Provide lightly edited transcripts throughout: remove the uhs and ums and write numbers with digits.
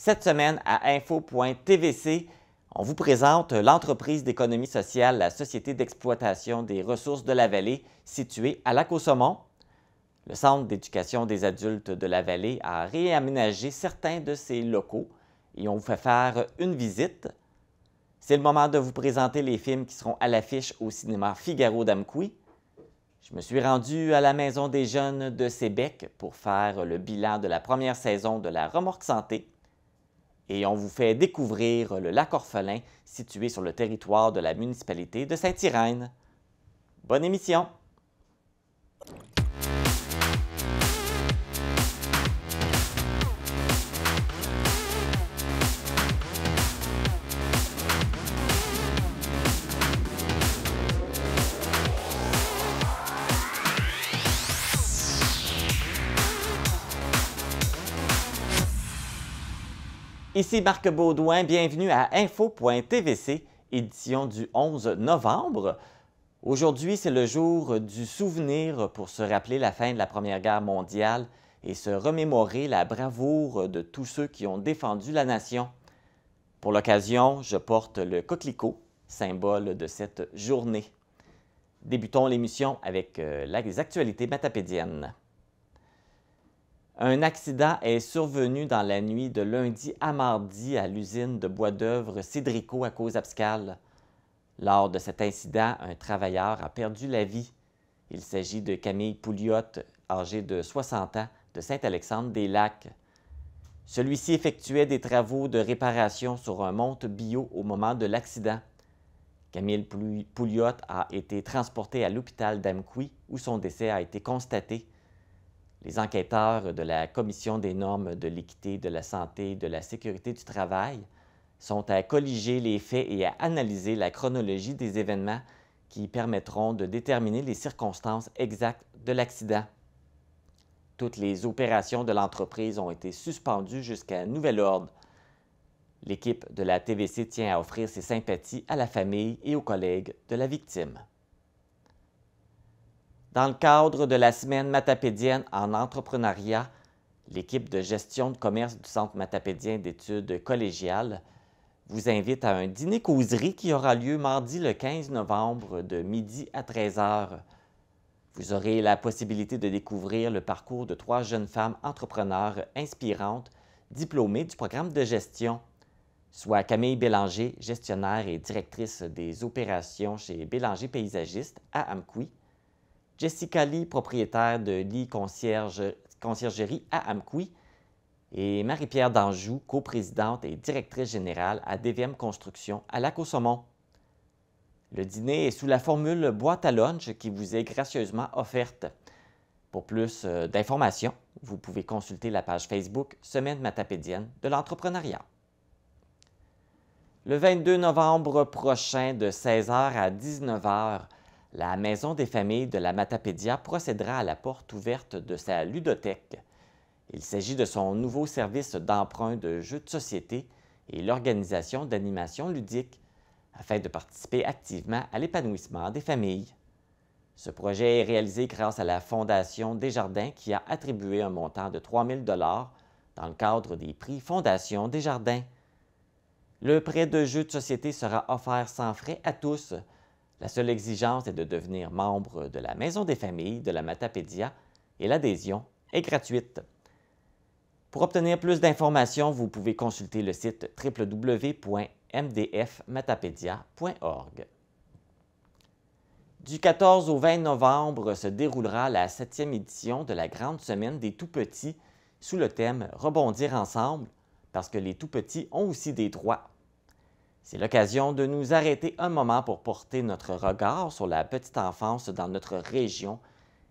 Cette semaine, à info.tvc, on vous présente l'entreprise d'économie sociale, la Société d'exploitation des ressources de la vallée, située à Lac-aux-Saumons. Le Centre d'éducation des adultes de la vallée a réaménagé certains de ses locaux et on vous fait faire une visite. C'est le moment de vous présenter les films qui seront à l'affiche au cinéma Figaro d'Amqui. Je me suis rendu à la Maison des jeunes de Sébec pour faire le bilan de la première saison de la Remorque Santé. Et on vous fait découvrir le lac Orphelin situé sur le territoire de la municipalité de Saint-Irène. Bonne émission! Ici Marc Baudouin, bienvenue à info.tvc, édition du 11 novembre. Aujourd'hui, c'est le jour du souvenir pour se rappeler la fin de la Première Guerre mondiale et se remémorer la bravoure de tous ceux qui ont défendu la nation. Pour l'occasion, je porte le coquelicot, symbole de cette journée. Débutons l'émission avec les actualités matapédiennes. Un accident est survenu dans la nuit de lundi à mardi à l'usine de bois d'œuvre Cédrico à Causes-Abscales. Lors de cet incident, un travailleur a perdu la vie. Il s'agit de Camille Pouliot, âgé de 60 ans, de Saint-Alexandre-des-Lacs. Celui-ci effectuait des travaux de réparation sur un monte-bio au moment de l'accident. Camille Pouliot a été transporté à l'hôpital d'Amqui où son décès a été constaté. Les enquêteurs de la Commission des normes de l'équité, de la santé et de la sécurité du travail sont à colliger les faits et à analyser la chronologie des événements qui permettront de déterminer les circonstances exactes de l'accident. Toutes les opérations de l'entreprise ont été suspendues jusqu'à nouvel ordre. L'équipe de la TVC tient à offrir ses sympathies à la famille et aux collègues de la victime. Dans le cadre de la semaine matapédienne en entrepreneuriat, l'équipe de gestion de commerce du Centre matapédien d'études collégiales vous invite à un dîner-causerie qui aura lieu mardi le 15 novembre de midi à 13 h. Vous aurez la possibilité de découvrir le parcours de 3 jeunes femmes entrepreneurs inspirantes diplômées du programme de gestion, soit Camille Bélanger, gestionnaire et directrice des opérations chez Bélanger Paysagiste à Amqui, Jessica Lee, propriétaire de Lee Conciergerie à Amqui, et Marie-Pierre Danjou, coprésidente et directrice générale à DVM Construction à Lac-aux-Saumons. Le dîner est sous la formule boîte à lunch qui vous est gracieusement offerte. Pour plus d'informations, vous pouvez consulter la page Facebook Semaine matapédienne de l'entrepreneuriat. Le 22 novembre prochain, de 16 h à 19 h, la Maison des familles de la Matapédia procédera à la porte ouverte de sa ludothèque. Il s'agit de son nouveau service d'emprunt de jeux de société et l'organisation d'animations ludiques afin de participer activement à l'épanouissement des familles. Ce projet est réalisé grâce à la Fondation Desjardins qui a attribué un montant de 3 000 $ dans le cadre des prix Fondation Desjardins. Le prêt de jeux de société sera offert sans frais à tous. La seule exigence est de devenir membre de la Maison des familles de la Matapédia et l'adhésion est gratuite. Pour obtenir plus d'informations, vous pouvez consulter le site www.mdfmatapedia.org. Du 14 au 20 novembre se déroulera la 7e édition de la Grande Semaine des Tout-Petits sous le thème « Rebondir ensemble » parce que les Tout-Petits ont aussi des droits. C'est l'occasion de nous arrêter un moment pour porter notre regard sur la petite enfance dans notre région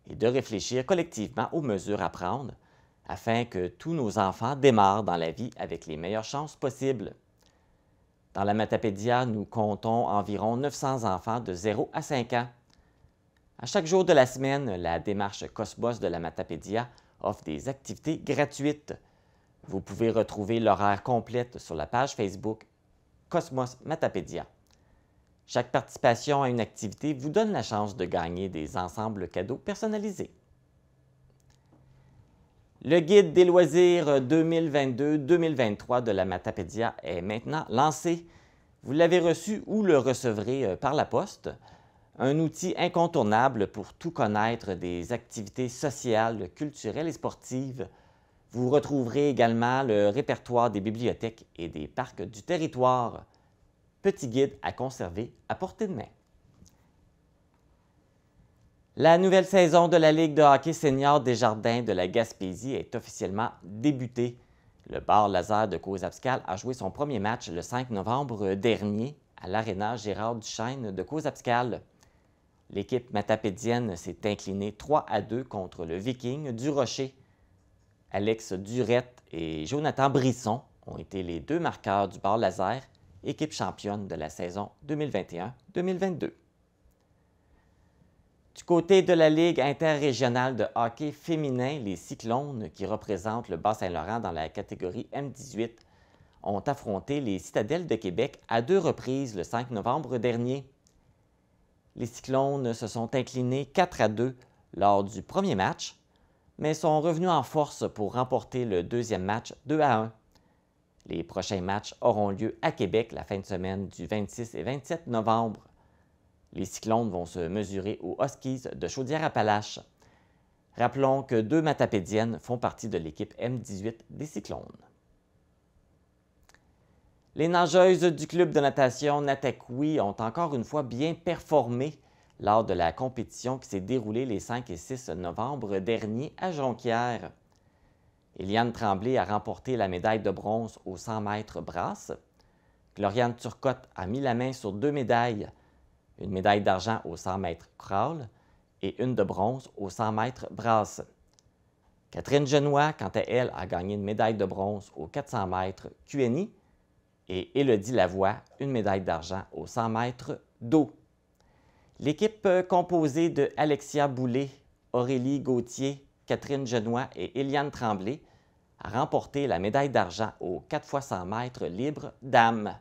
et de réfléchir collectivement aux mesures à prendre afin que tous nos enfants démarrent dans la vie avec les meilleures chances possibles. Dans la Matapédia, nous comptons environ 900 enfants de 0 à 5 ans. À chaque jour de la semaine, la démarche Cosmos de la Matapédia offre des activités gratuites. Vous pouvez retrouver l'horaire complète sur la page Facebook Cosmos Matapédia. Chaque participation à une activité vous donne la chance de gagner des ensembles cadeaux personnalisés. Le guide des loisirs 2022-2023 de la Matapédia est maintenant lancé. Vous l'avez reçu ou le recevrez par la poste. Un outil incontournable pour tout connaître des activités sociales, culturelles et sportives. Vous retrouverez également le répertoire des bibliothèques et des parcs du territoire. Petit guide à conserver à portée de main. La nouvelle saison de la Ligue de hockey senior des Jardins de la Gaspésie est officiellement débutée. Le bar laser de Cozaspcal a joué son premier match le 5 novembre dernier à l'Aréna Gérard Duchesne de Cozaspcal. L'équipe matapédienne s'est inclinée 3-2 contre le Viking du Rocher. Alex Durette et Jonathan Brisson ont été les deux marqueurs du bar laser, équipe championne de la saison 2021-2022. Du côté de la Ligue interrégionale de hockey féminin, les Cyclones, qui représentent le Bas-Saint-Laurent dans la catégorie M18, ont affronté les Citadelles de Québec à 2 reprises le 5 novembre dernier. Les Cyclones se sont inclinés 4-2 lors du premier match, mais sont revenus en force pour remporter le deuxième match 2-1. Les prochains matchs auront lieu à Québec la fin de semaine du 26 et 27 novembre. Les Cyclones vont se mesurer aux Huskies de Chaudière-Appalaches. Rappelons que 2 matapédiennes font partie de l'équipe M18 des Cyclones. Les nageuses du club de natation Nataqui ont encore une fois bien performé lors de la compétition qui s'est déroulée les 5 et 6 novembre dernier à Jonquière. Éliane Tremblay a remporté la médaille de bronze aux 100 mètres brasse. Gloriane Turcotte a mis la main sur 2 médailles, une médaille d'argent aux 100 mètres crawl et une de bronze aux 100 mètres brasse. Catherine Genois, quant à elle, a gagné une médaille de bronze aux 400 mètres QNI et Élodie Lavoie, une médaille d'argent aux 100 mètres d'eau. L'équipe composée de Alexia Boulay, Aurélie Gauthier, Catherine Genois et Éliane Tremblay a remporté la médaille d'argent aux 4 x 100 mètres libres dames.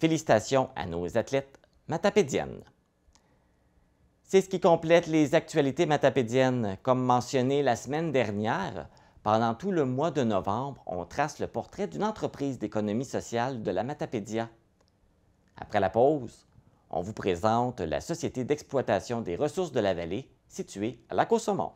Félicitations à nos athlètes matapédiennes. C'est ce qui complète les actualités matapédiennes. Comme mentionné la semaine dernière, pendant tout le mois de novembre, on trace le portrait d'une entreprise d'économie sociale de la Matapédia. Après la pause, on vous présente la Société d'exploitation des ressources de la vallée située à Lac-aux-Saumons.